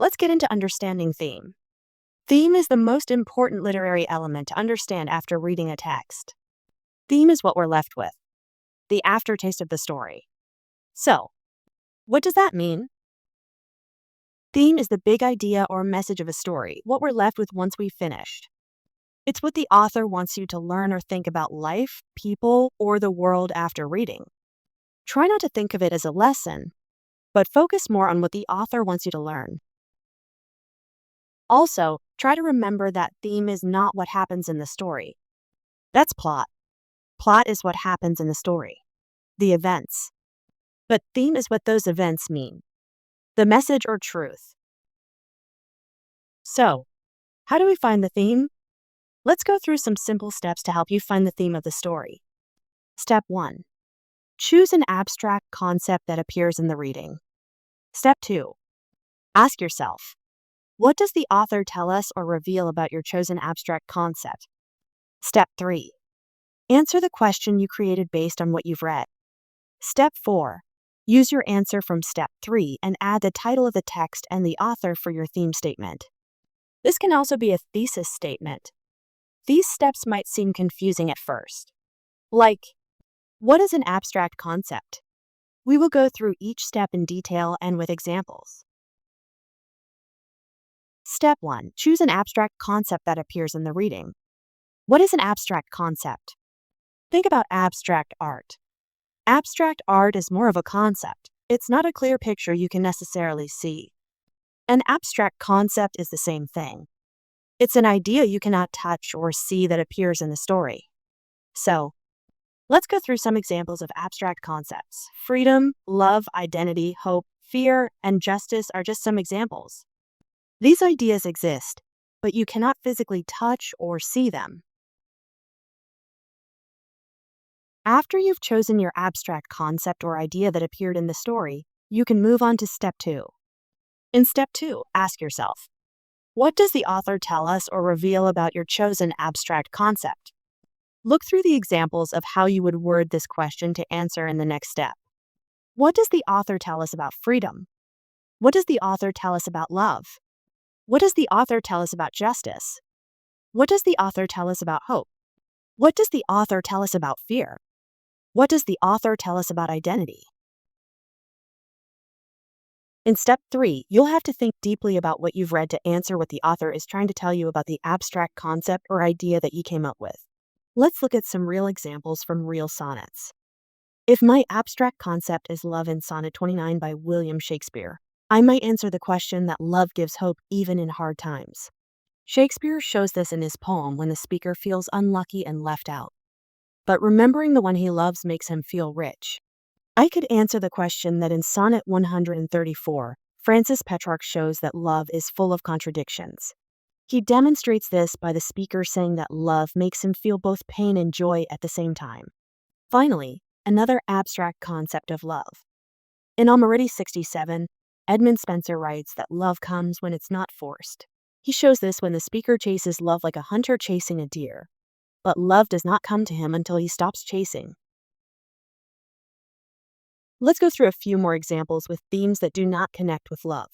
Let's get into understanding theme. Theme is the most important literary element to understand after reading a text. Theme is what we're left with, the aftertaste of the story. So, what does that mean? Theme is the big idea or message of a story, what we're left with once we've finished. It's what the author wants you to learn or think about life, people, or the world after reading. Try not to think of it as a lesson, but focus more on what the author wants you to learn. Also, try to remember that theme is not what happens in the story. That's plot. Plot is what happens in the story, the events. But theme is what those events mean, the message or truth. So, how do we find the theme? Let's go through some simple steps to help you find the theme of the story. Step 1. Choose an abstract concept that appears in the reading. Step 2. Ask yourself, what does the author tell us or reveal about your chosen abstract concept? Step 3. Answer the question you created based on what you've read. Step 4. Use your answer from Step 3 and add the title of the text and the author for your theme statement. This can also be a thesis statement. These steps might seem confusing at first. Like, what is an abstract concept? We will go through each step in detail and with examples. Step 1. Choose an abstract concept that appears in the reading. What is an abstract concept? Think about abstract art. Abstract art is more of a concept. It's not a clear picture you can necessarily see. An abstract concept is the same thing. It's an idea you cannot touch or see that appears in the story. So, let's go through some examples of abstract concepts. Freedom, love, identity, hope, fear, and justice are just some examples. These ideas exist, but you cannot physically touch or see them. After you've chosen your abstract concept or idea that appeared in the story, you can move on to Step 2. In Step 2, ask yourself, what does the author tell us or reveal about your chosen abstract concept? Look through the examples of how you would word this question to answer in the next step. What does the author tell us about freedom? What does the author tell us about love? What does the author tell us about justice? What does the author tell us about hope? What does the author tell us about fear? What does the author tell us about identity? In Step 3, you'll have to think deeply about what you've read to answer what the author is trying to tell you about the abstract concept or idea that you came up with. Let's look at some real examples from real sonnets. If my abstract concept is love in Sonnet 29 by William Shakespeare, I might answer the question that love gives hope even in hard times. Shakespeare shows this in his poem when the speaker feels unlucky and left out. But remembering the one he loves makes him feel rich. I could answer the question that in Sonnet 134, Francis Petrarch shows that love is full of contradictions. He demonstrates this by the speaker saying that love makes him feel both pain and joy at the same time. Finally, another abstract concept of love. In Almoriti 67, Edmund Spenser writes that love comes when it's not forced. He shows this when the speaker chases love like a hunter chasing a deer. But love does not come to him until he stops chasing. Let's go through a few more examples with themes that do not connect with love.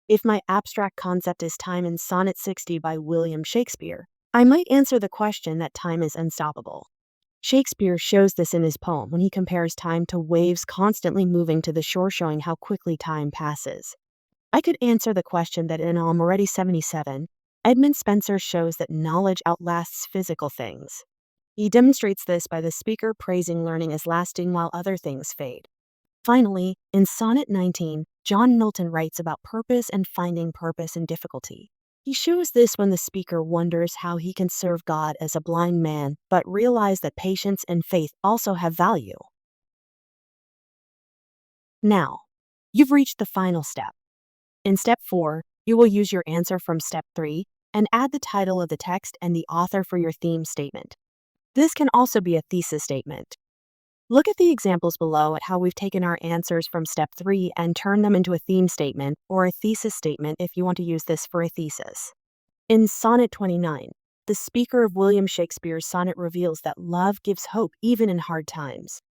If my abstract concept is time in Sonnet 60 by William Shakespeare, I might answer the question that time is unstoppable. Shakespeare shows this in his poem when he compares time to waves constantly moving to the shore, showing how quickly time passes. I could answer the question that in Almoriti 77, Edmund Spenser shows that knowledge outlasts physical things. He demonstrates this by the speaker praising learning as lasting while other things fade. Finally, in Sonnet 19, John Milton writes about purpose and finding purpose in difficulty. He shows this when the speaker wonders how he can serve God as a blind man, but realize that patience and faith also have value. Now, you've reached the final step. In Step 4, you will use your answer from Step 3 and add the title of the text and the author for your theme statement. This can also be a thesis statement. Look at the examples below at how we've taken our answers from Step 3 and turned them into a theme statement or a thesis statement if you want to use this for a thesis. In Sonnet 29, the speaker of William Shakespeare's sonnet reveals that love gives hope even in hard times.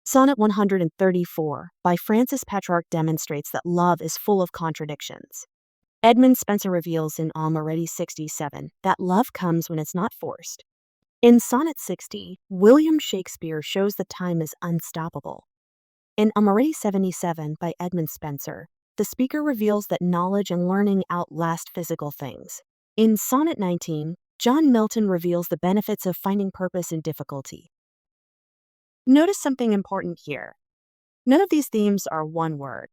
Sonnet 134 by Francis Petrarch demonstrates that love is full of contradictions. Edmund Spenser reveals in Already 67 that love comes when it's not forced. In Sonnet 60, William Shakespeare shows that time is unstoppable. In Already 77 by Edmund Spenser, the speaker reveals that knowledge and learning outlast physical things. In Sonnet 19, John Milton reveals the benefits of finding purpose in difficulty. Notice something important here. None of these themes are one word.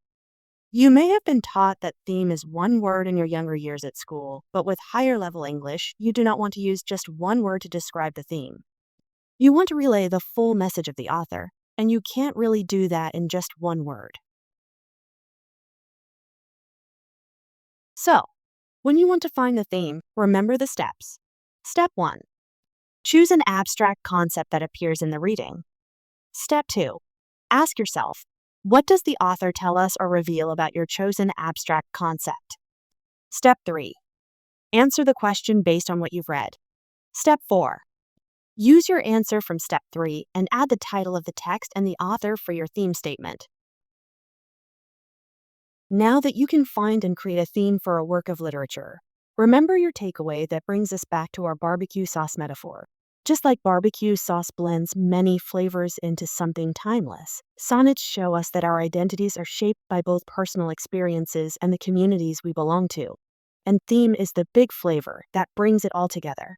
You may have been taught that theme is one word in your younger years at school, but with higher level English, you do not want to use just one word to describe the theme. You want to relay the full message of the author, and you can't really do that in just one word. So, when you want to find the theme, remember the steps. Step 1. Choose an abstract concept that appears in the reading. Step 2. Ask yourself, what does the author tell us or reveal about your chosen abstract concept? Step 3. Answer the question based on what you've read. Step 4. Use your answer from Step 3 and add the title of the text and the author for your theme statement. Now that you can find and create a theme for a work of literature, remember your takeaway that brings us back to our barbecue sauce metaphor. Just like barbecue sauce blends many flavors into something timeless, sonnets show us that our identities are shaped by both personal experiences and the communities we belong to. And theme is the big flavor that brings it all together.